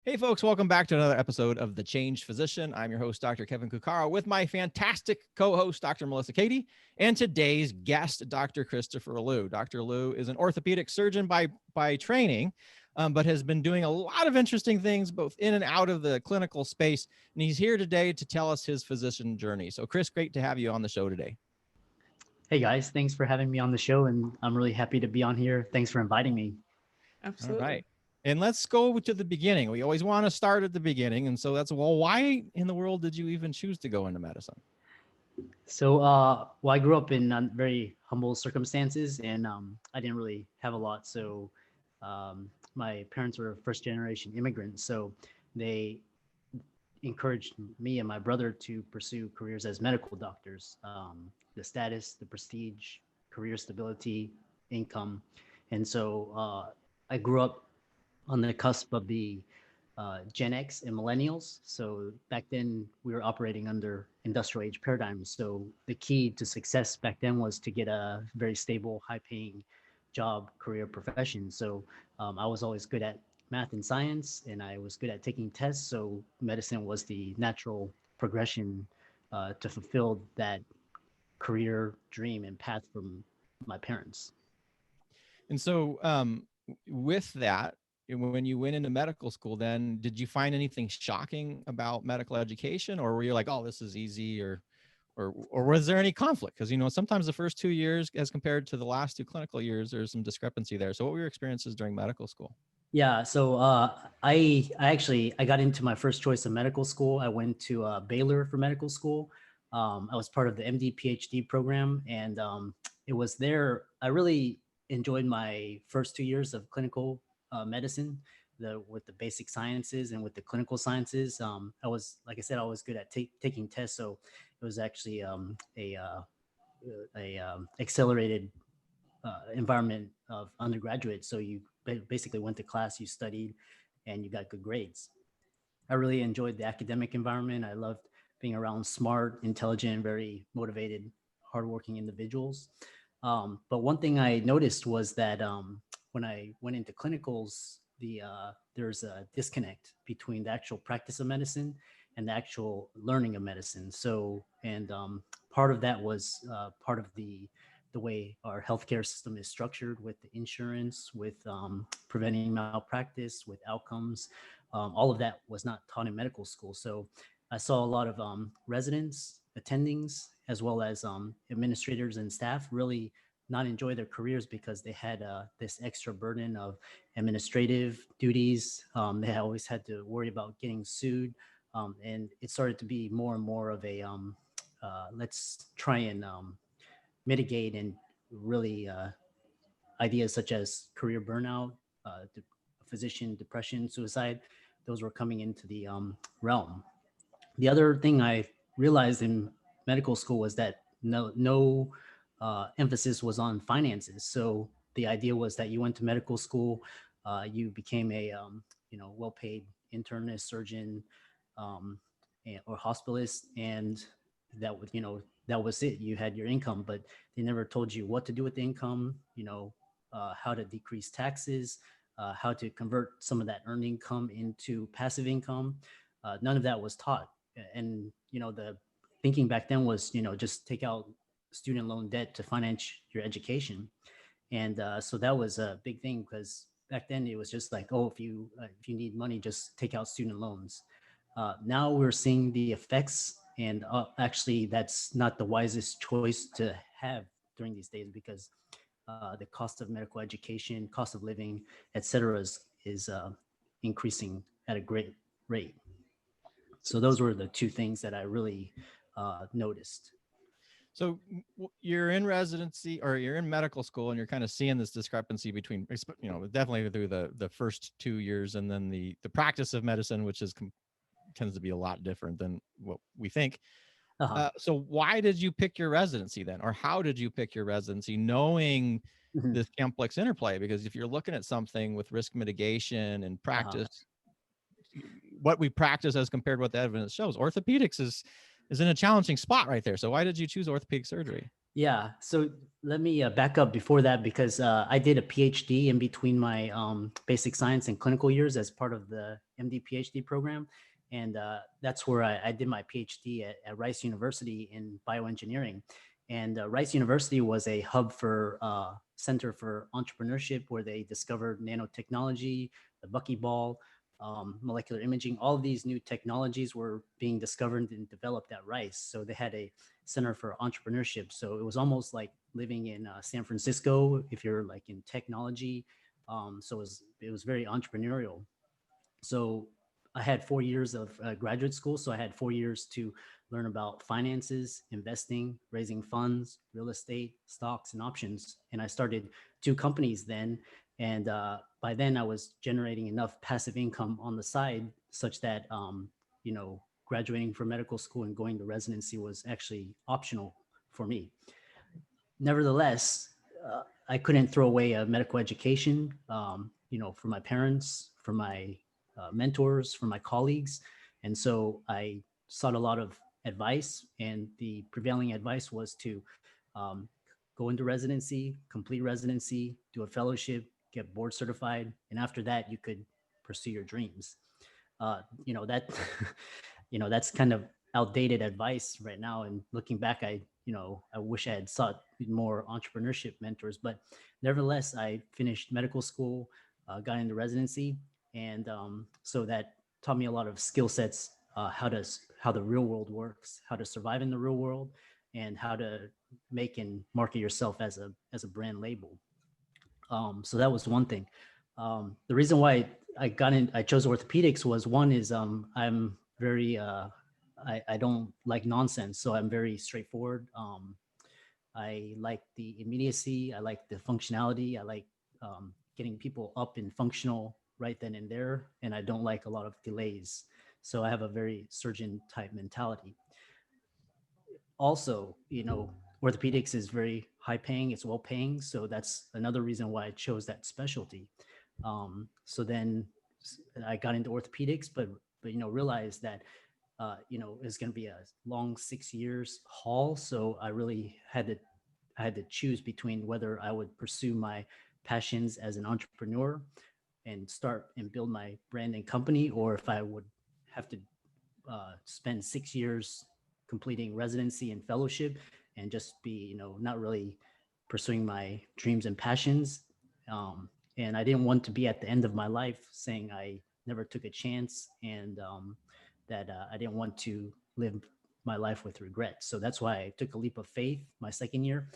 Hey folks, welcome back to another episode of The Changed Physician. I'm your host, Dr. Kevin Cuccaro, with my fantastic co-host, Dr. Melissa Cady, and today's guest, Dr. Christopher Liu. Dr. Liu is an orthopedic surgeon by training, but has been doing a lot of interesting things both in and out of the clinical space. And he's here today to tell us his physician journey. So Chris, great to have you on the show today. Hey guys, thanks for having me on the show, and I'm really happy to be on here. Thanks for inviting me. Absolutely. All right. And let's go to the beginning. We always want to start at the beginning. And so that's, well, why in the world did you even choose to go into medicine? So, I grew up in very humble circumstances, and I didn't really have a lot. So, my parents were first generation immigrants, so they encouraged me and my brother to pursue careers as medical doctors. The status, the prestige, career stability, income, and so I grew up on the cusp of the Gen X and millennials. So back then we were operating under industrial age paradigms. So the key to success back then was to get a very stable, high paying job, career, profession. So I was always good at math and science, and I was good at taking tests. So medicine was the natural progression to fulfill that career dream and path from my parents. And so with that, when you went into medical school, then did you find anything shocking about medical education, or were you like, oh, this is easy, or was there any conflict? Because, sometimes the first 2 years as compared to the last 2 clinical years, there's some discrepancy there. So what were your experiences during medical school? Yeah, so I got into my first choice of medical school. I went to Baylor for medical school. I was part of the MD PhD program, and it was there. I really enjoyed my first 2 years of clinical medicine, with the basic sciences and with the clinical sciences. I was, like I said, I was good at taking tests, so it was actually a accelerated environment of undergraduate. So you basically went to class, you studied, and you got good grades. I really enjoyed the academic environment. I loved being around smart, intelligent, very motivated, hardworking individuals. But one thing I noticed was that when I went into clinicals, there's a disconnect between the actual practice of medicine and the actual learning of medicine. So, and part of that was part of the way our healthcare system is structured, with the insurance, with preventing malpractice, with outcomes. All of that was not taught in medical school. So I saw a lot of residents, attendings, as well as administrators and staff really not enjoy their careers because they had this extra burden of administrative duties. They always had to worry about getting sued. And it started to be more and more of a let's try and mitigate, and really ideas such as career burnout, physician depression, suicide, those were coming into the realm. The other thing I realized in medical school was that no emphasis was on finances. So the idea was that you went to medical school, you became a well-paid internist, surgeon, or hospitalist, and that was it. You had your income, but they never told you what to do with the income. How to decrease taxes, how to convert some of that earned income into passive income. None of that was taught. And the thinking back then was, just take out student loan debt to finance your education. And so that was a big thing, because back then it was just like, oh, if you need money, just take out student loans. Now we're seeing the effects, and actually that's not the wisest choice to have during these days, because the cost of medical education, cost of living, et cetera, is increasing at a great rate. So those were the two things that I really noticed. So you're in residency, or you're in medical school, and you're kind of seeing this discrepancy between, definitely through the first 2 years, and then the practice of medicine, which tends to be a lot different than what we think. So why did you pick your residency then? Or how did you pick your residency, knowing this complex interplay? Because if you're looking at something with risk mitigation and practice, what we practice as compared to what the evidence shows, orthopedics is in a challenging spot right there. So why did you choose orthopedic surgery? Yeah. So let me back up before that, because I did a PhD in between my basic science and clinical years as part of the MD PhD program. And that's where I did my PhD at Rice University in bioengineering. And Rice University was a hub for Center for Entrepreneurship, where they discovered nanotechnology, the buckyball, molecular imaging. All of these new technologies were being discovered and developed at Rice. So they had a Center for Entrepreneurship. So it was almost like living in San Francisco if you're like in technology. So it was very entrepreneurial. So I had 4 years of graduate school. So I had 4 years to learn about finances, investing, raising funds, real estate, stocks, and options. And I started 2 companies then. And by then I was generating enough passive income on the side such that, graduating from medical school and going to residency was actually optional for me. Nevertheless, I couldn't throw away a medical education, for my parents, for my mentors, for my colleagues. And so I sought a lot of advice, and the prevailing advice was to um, go into residency, complete residency, do a fellowship, get board certified, and after that, you could pursue your dreams. That that's kind of outdated advice right now. And looking back, I wish I had sought more entrepreneurship mentors. But nevertheless, I finished medical school, got into residency, and so that taught me a lot of skill sets, how the real world works, how to survive in the real world, and how to make and market yourself as a brand label. So that was one thing. The reason why I chose orthopedics was, one is I'm very I don't like nonsense, so I'm very straightforward. I like the immediacy, I like the functionality, I like getting people up and functional right then and there, and I don't like a lot of delays. So I have a very surgeon type mentality. Also, orthopedics is very high paying, it's well paying. So that's another reason why I chose that specialty. So then I got into orthopedics, but realized that it's going to be a long 6 years haul. So I had to choose between whether I would pursue my passions as an entrepreneur and start and build my brand and company, or if I would have to spend 6 years completing residency and fellowship and just be, not really pursuing my dreams and passions. And I didn't want to be at the end of my life saying I never took a chance, and that I didn't want to live my life with regret. So that's why I took a leap of faith my second year.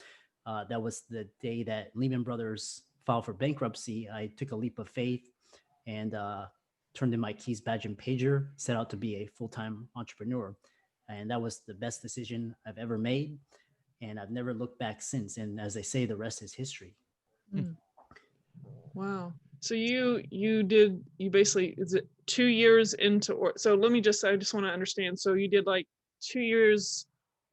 That was the day that Lehman Brothers filed for bankruptcy. I took a leap of faith and turned in my keys, badge, and pager, set out to be a full-time entrepreneur. And that was the best decision I've ever made. And I've never looked back since. And as they say, the rest is history. Mm. Wow. So you basically, is it 2 years into, or so I just want to understand. So you did like 2 years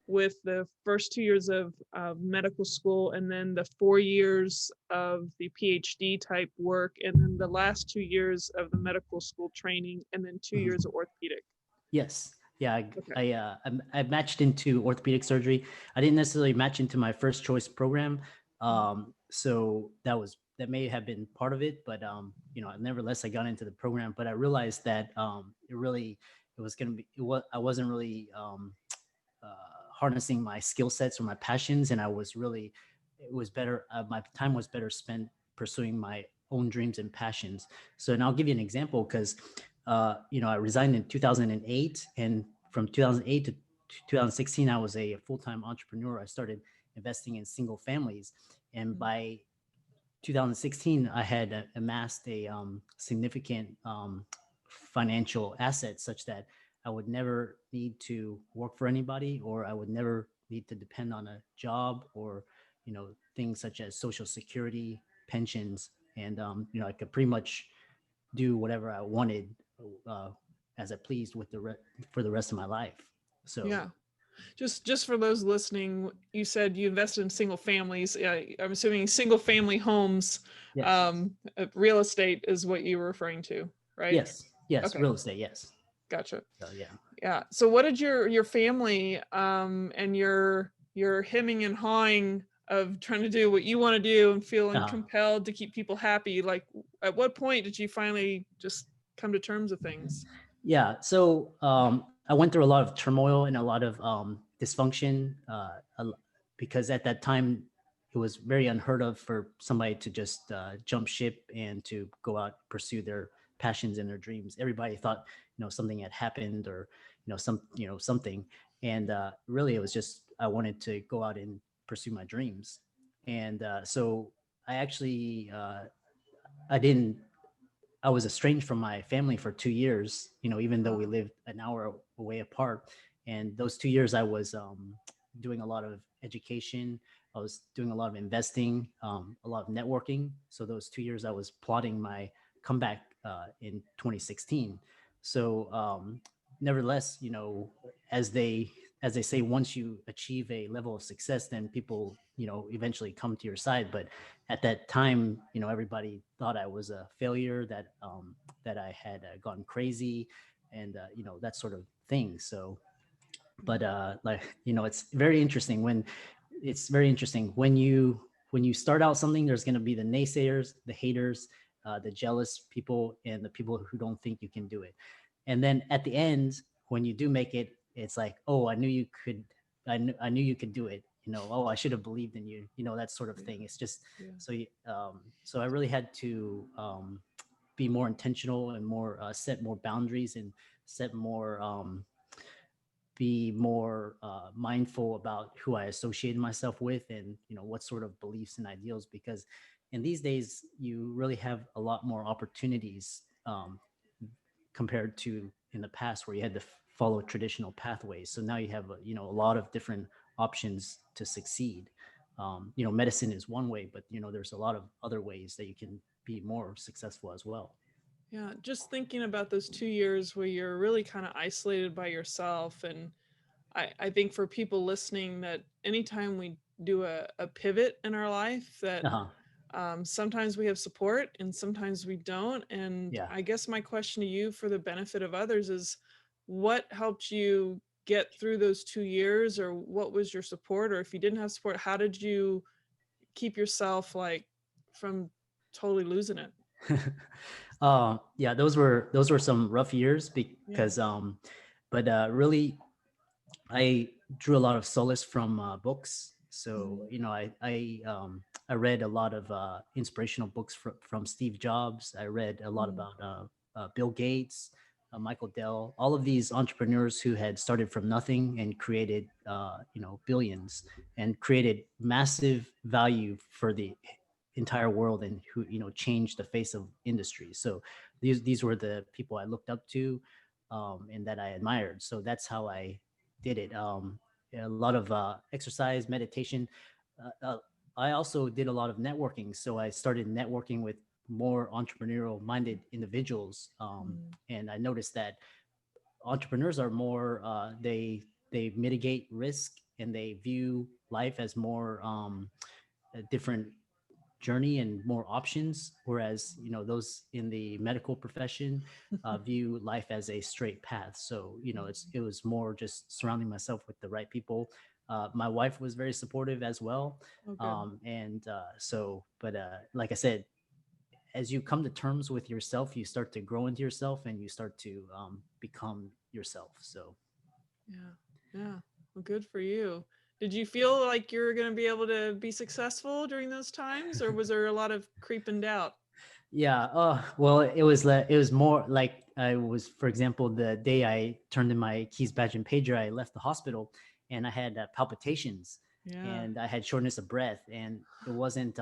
with the first 2 years of medical school, and then the 4 years of the PhD type work, and then the last 2 years of the medical school training, and then 2 years of orthopedic. Yes. Yeah. Okay. I matched into orthopedic surgery. I didn't necessarily match into my first choice program. So that may have been part of it, but nevertheless, I got into the program. But I realized that I wasn't really harnessing my skill sets or my passions, and it was better. My time was better spent pursuing my own dreams and passions. So, and I'll give you an example, because I resigned in 2008, and from 2008 to 2016, I was a full-time entrepreneur. I started investing in single families, and by 2016, I had amassed a significant financial asset, such that I would never need to work for anybody, or I would never need to depend on a job, or things such as Social Security, pensions, and I could pretty much do whatever I wanted uh, as I pleased for the rest of my life. So Yeah. Just for those listening, you said you invested in single families. I'm assuming single family homes. yes, Real estate is what you were referring to, right? yes, Okay. real estate, yes. Gotcha. So yeah. Yeah. So what did your family and your you're hemming and hawing of trying to do what you want to do and feeling Uh-huh. compelled to keep people happy. Like, at what point did you finally just come to terms with things? Yeah. So I went through a lot of turmoil and a lot of dysfunction because at that time it was very unheard of for somebody to just jump ship and to go out and pursue their passions and their dreams. Everybody thought, something had happened or, something. And really, it was just I wanted to go out and pursue my dreams. And so I actually I didn't I was estranged from my family for 2 years, even though we lived an hour away apart. And those 2 years, I was doing a lot of education. I was doing a lot of investing, a lot of networking. So those 2 years, I was plotting my comeback in 2016. So nevertheless, as they as they say, once you achieve a level of success, then people, eventually come to your side. But at that time, everybody thought I was a failure, that I had gone crazy, and that sort of thing. So, but it's very interesting when you start out something. There's going to be the naysayers, the haters, the jealous people, and the people who don't think you can do it. And then at the end, when you do make it, it's like, oh, I knew you could. I knew you could do it. Oh, I should have believed in you. That sort of thing. It's just so I really had to be more intentional and more set more boundaries and set more be more mindful about who I associated myself with, and what sort of beliefs and ideals, because in these days you really have a lot more opportunities compared to in the past where you had to follow traditional pathways. So now you have a lot of different options to succeed. Medicine is one way, but there's a lot of other ways that you can be more successful as well. Yeah, just thinking about those 2 years where you're really kind of isolated by yourself. And I think for people listening, that anytime we do a pivot in our life, that sometimes we have support and sometimes we don't. And Yeah. I guess my question to you, for the benefit of others, is what helped you get through those 2 years, or what was your support? Or if you didn't have support, how did you keep yourself like from totally losing it? Yeah, those were some rough years because but really I drew a lot of solace from books. So I read a lot of inspirational books from Steve Jobs. I read a lot about Bill Gates, Michael Dell, all of these entrepreneurs who had started from nothing and created billions and created massive value for the entire world, and who changed the face of industry. So these were the people I looked up to, and that I admired. So that's how I did it. A lot of exercise, meditation. I also did a lot of networking. So I started networking with more entrepreneurial minded individuals. And I noticed that entrepreneurs are more, they mitigate risk and they view life as more a different journey and more options, whereas those in the medical profession view life as a straight path. So it was more just surrounding myself with the right people. My wife was very supportive as well. And but like I said, as you come to terms with yourself, you start to grow into yourself and you start to become yourself. So yeah, well, good for you. Did you feel like you were going to be able to be successful during those times, or was there a lot of creeping doubt? Yeah. Well, it was more like I was, for example, the day I turned in my keys, badge, and pager, I left the hospital and I had palpitations and I had shortness of breath, and it wasn't,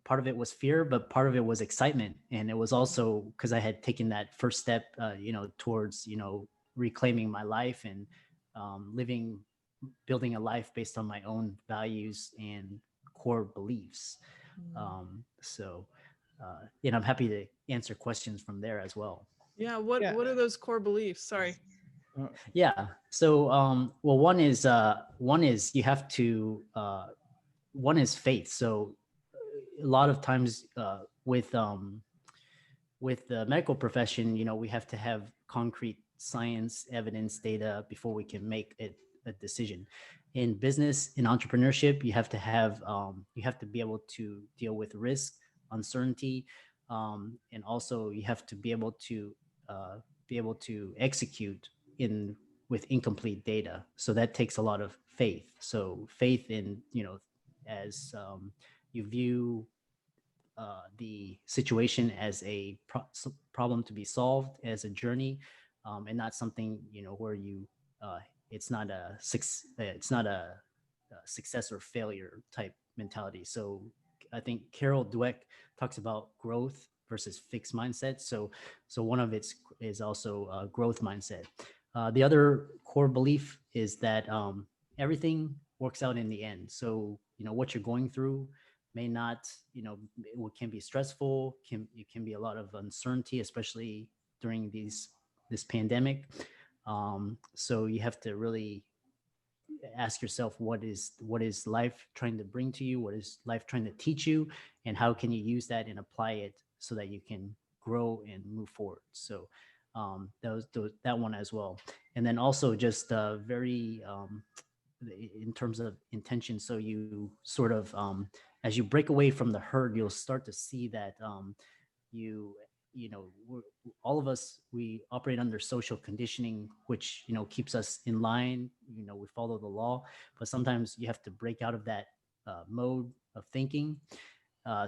part of it was fear, but part of it was excitement. And it was also because I had taken that first step, towards, reclaiming my life and building a life based on my own values and core beliefs. I'm happy to answer questions from there as well. Yeah. What are those core beliefs? Sorry. Yeah. So, well, one is you have to, one is faith. So a lot of times with the medical profession, we have to have concrete science, evidence, data before we can make it a decision. In business, in entrepreneurship, you have to be able to deal with risk, uncertainty, and also you have to be able to execute with incomplete data. So that takes a lot of faith. So faith in, as you view the situation as a problem to be solved, as a journey, and not something, where it's not a success or failure type mentality. So I think Carol Dweck talks about growth versus fixed mindset. So one of it is also a growth mindset. The other core belief is that everything works out in the end. So what you're going through may not, it can be stressful. It can be a lot of uncertainty, especially during this pandemic. So you have to really ask yourself, what is life trying to bring to you? What is life trying to teach you? And how can you use that and apply it so that you can grow and move forward? So that one as well. And then also just very in terms of intention. So you sort of, as you break away from the herd, you'll start to see that all of us, we operate under social conditioning, which keeps us in line. We follow the law, but sometimes you have to break out of that mode of thinking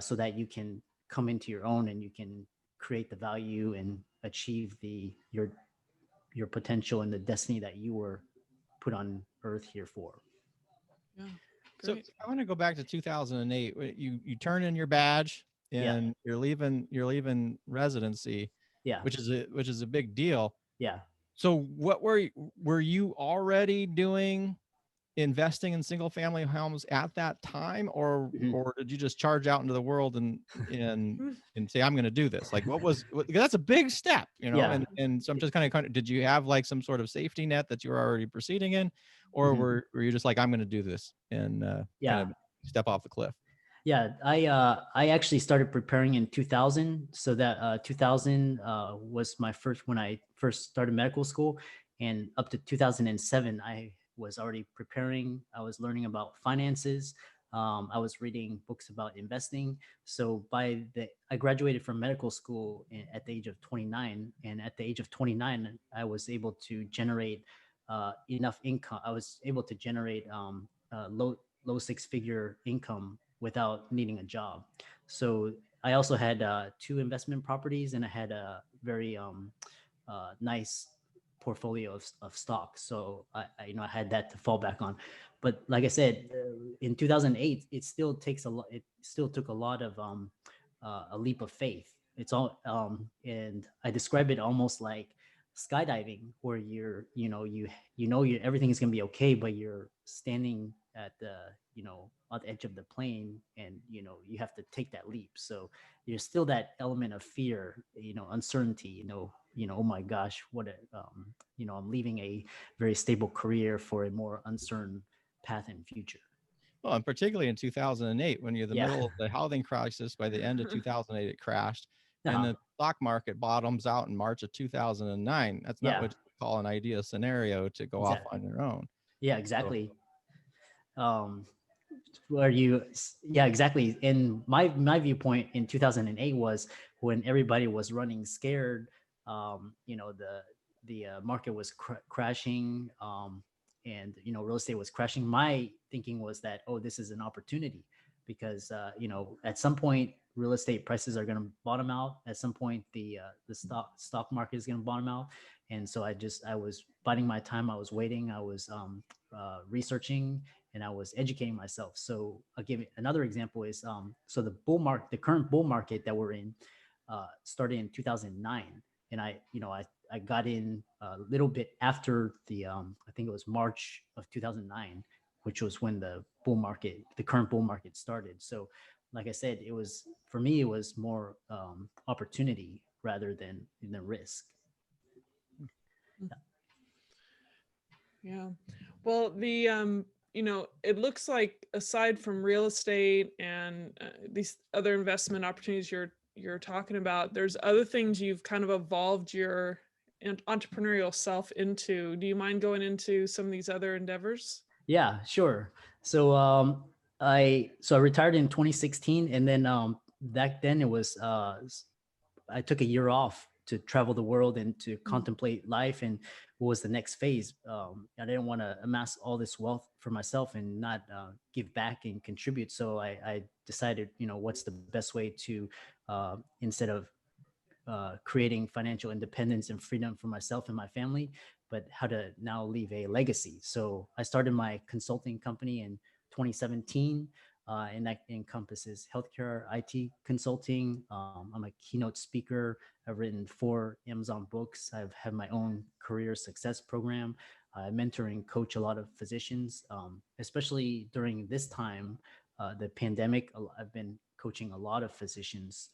so that you can come into your own and you can create the value and achieve your potential and the destiny that you were put on earth here for. Yeah. So Great. I want to go back to 2008. You turn in your badge and you're leaving residency, Yeah. which is a big deal. Yeah. So what were you already doing, investing in single family homes at that time, or did you just charge out into the world and say, I'm going to do this? Like that's a big step, Yeah. and so I'm just kind of, did you have like some sort of safety net that you were already proceeding in, or were you just like, I'm going to do this and kind of step off the cliff? Yeah, I actually started preparing in 2000. So that 2000 was when I first started medical school, and up to 2007, I was already preparing. I was learning about finances. I was reading books about investing. So I graduated from medical school at the age of 29, and at the age of 29, I was able to generate enough income. I was able to generate low six-figure income without needing a job. So I also had 2 investment properties, and I had a very nice portfolio of stocks. So I had that to fall back on. But like I said, in 2008, it still took a lot of a leap of faith. It's all and I describe it almost like skydiving, where everything is going to be okay, but you're standing at the on the edge of the plane, and you have to take that leap. So there's still that element of fear, uncertainty, oh my gosh, I'm leaving a very stable career for a more uncertain path in future. Well, and particularly in 2008, when you're in the middle of the housing crisis. By the end of 2008, it crashed, and the stock market bottoms out in March of 2009. That's not what you call an ideal scenario to go off on your own. Yeah, exactly. Exactly. And my viewpoint in 2008 was when everybody was running scared. The market was crashing, and real estate was crashing. My thinking was that, this is an opportunity, because at some point real estate prices are going to bottom out. At some point the stock market is going to bottom out. And so I was biding my time. I was waiting. I was researching, and I was educating myself. So I'll give you another example is, so the current bull market that we're in started in 2009. And I got in a little bit after I think it was March of 2009, which was when the current bull market started. So like I said, for me, it was more opportunity rather than risk. Yeah. Well, it looks like aside from real estate and these other investment opportunities you're talking about, there's other things you've kind of evolved your entrepreneurial self into. Do you mind going into some of these other endeavors? Yeah, sure. So I retired in 2016, and then back then it was I took a year off to travel the world and to contemplate life and what was the next phase. I didn't want to amass all this wealth for myself and not give back and contribute. So I decided, what's the best way to, instead of creating financial independence and freedom for myself and my family, but how to now leave a legacy. So I started my consulting company in 2017, and that encompasses healthcare IT consulting. I'm a keynote speaker. I've written 4 Amazon books. I've had my own career success program. I mentor and coach a lot of physicians, especially during this time, the pandemic. I've been coaching a lot of physicians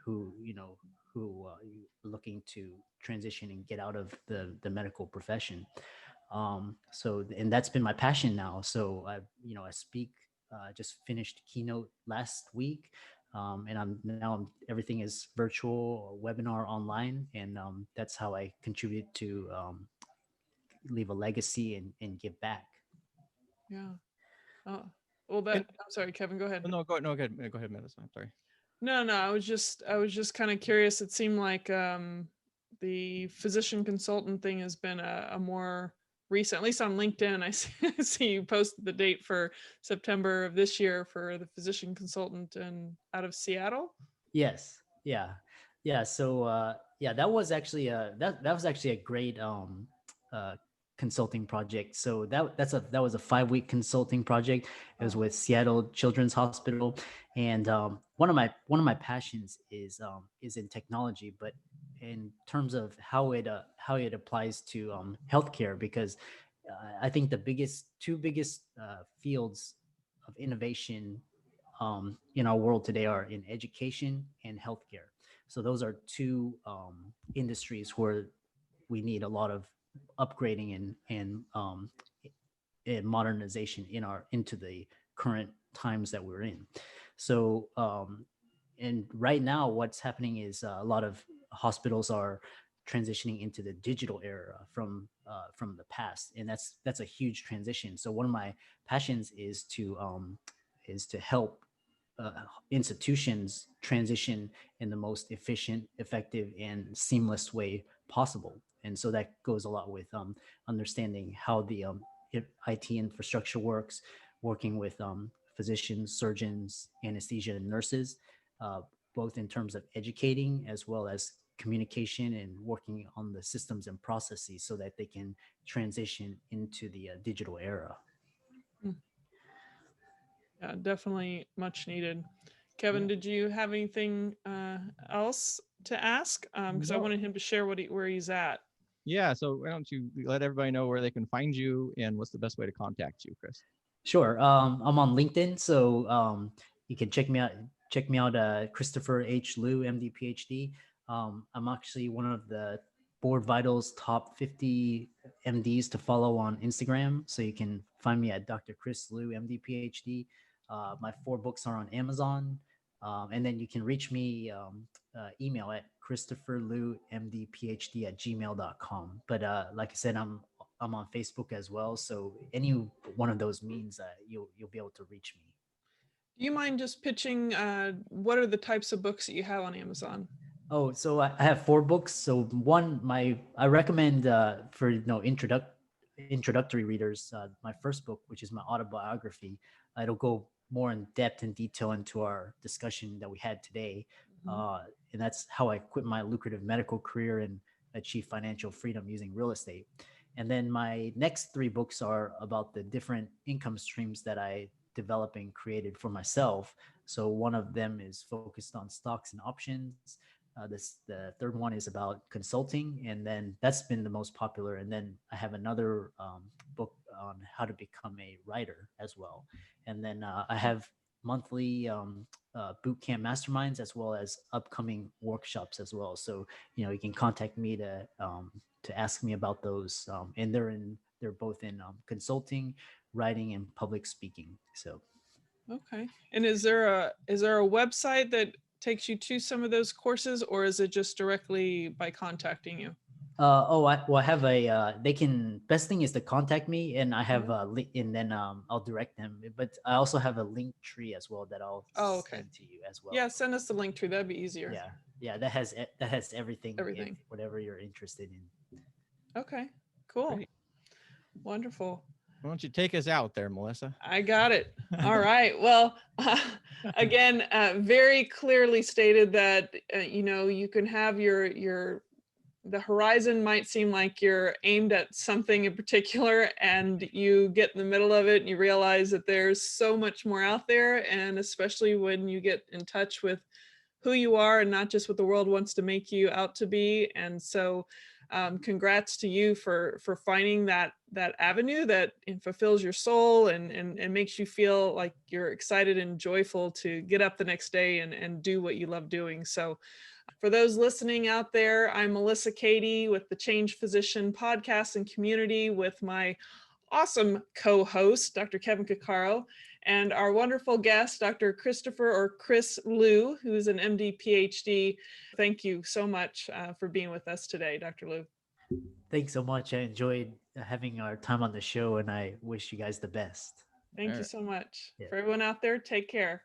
who looking to transition and get out of the medical profession. And that's been my passion now. So I speak. Just finished keynote last week, and everything is virtual, webinar, online, and that's how I contribute to leave a legacy and give back. Yeah. Oh, well, I'm sorry, Kevin, go ahead. No, go ahead, Madison. I'm sorry. No, I was just kind of curious. It seemed like the physician consultant thing has been a more recent, at least on LinkedIn. I see you posted the date for September of this year for the physician consultant and out of Seattle. Yes. Yeah. So that was actually that was actually a great consulting project. So that was a 5-week consulting project. It was with Seattle Children's Hospital, and one of my passions is in technology, but in terms of how it applies to healthcare, because I think the two biggest fields of innovation in our world today are in education and healthcare. So those are 2 industries where we need a lot of upgrading and modernization into the current times that we're in. So and right now what's happening is a lot of hospitals are transitioning into the digital era from the past, and that's a huge transition. So one of my passions is to help institutions transition in the most efficient, effective, and seamless way possible. And so that goes a lot with understanding how the IT infrastructure works, working with physicians, surgeons, anesthesia, and nurses, both in terms of educating as well as communication and working on the systems and processes so that they can transition into the digital era. Yeah, definitely much needed. Kevin, did you have anything else to ask? Because I wanted him to share where he's at. Yeah, so why don't you let everybody know where they can find you and what's the best way to contact you, Chris? Sure. I'm on LinkedIn, so you can check me out. Christopher H. Liu, MD, PhD. I'm actually one of the Board Vitals top 50 MDs to follow on Instagram. So you can find me at Dr. Chris Liu, MD, PhD. My 4 books are on Amazon. And then you can reach me email at christopherliumdphd@gmail.com. But like I said, I'm on Facebook as well. So any one of those means, you'll be able to reach me. Do you mind just pitching what are the types of books that you have on Amazon? Oh, so I have 4 books. So one, I recommend for introductory readers, my first book, which is my autobiography. It'll go more in depth and detail into our discussion that we had today. And that's how I quit my lucrative medical career and achieve financial freedom using real estate. And then my next 3 books are about the different income streams that I developed and created for myself. So one of them is focused on stocks and options. The third one is about consulting, and then that's been the most popular. And then I have another book on how to become a writer as well. And then I have monthly boot camp masterminds as well as upcoming workshops as well. So you can contact me to ask me about those, and they're both in consulting, writing, and public speaking. So okay. And is there a website that takes you to some of those courses, or is it just directly by contacting you? I have a. They can. Best thing is to contact me, and I have a link, and then I'll direct them. But I also have a link tree as well that I'll Okay. send to you as well. Yeah, send us the link tree. That'd be easier. Yeah. That has everything. Everything. Whatever you're interested in. Okay. Cool. Great. Wonderful. Why don't you take us out there, Melissa? I got it. All right. Well, again, very clearly stated that you can have the horizon might seem like you're aimed at something in particular, and you get in the middle of it and you realize that there's so much more out there, and especially when you get in touch with who you are and not just what the world wants to make you out to be. And so congrats to you for finding that avenue that fulfills your soul and makes you feel like you're excited and joyful to get up the next day and do what you love doing. So for those listening out there, I'm Melissa Cady with the Change Physician podcast and community with my awesome co-host, Dr. Kevin Caccaro, and our wonderful guest, Dr. Christopher or Chris Liu, who's an MD, PhD. Thank you so much for being with us today, Dr. Liu. Thanks so much. I enjoyed having our time on the show, and I wish you guys the best. Thank you so much. Yeah. For everyone out there, take care.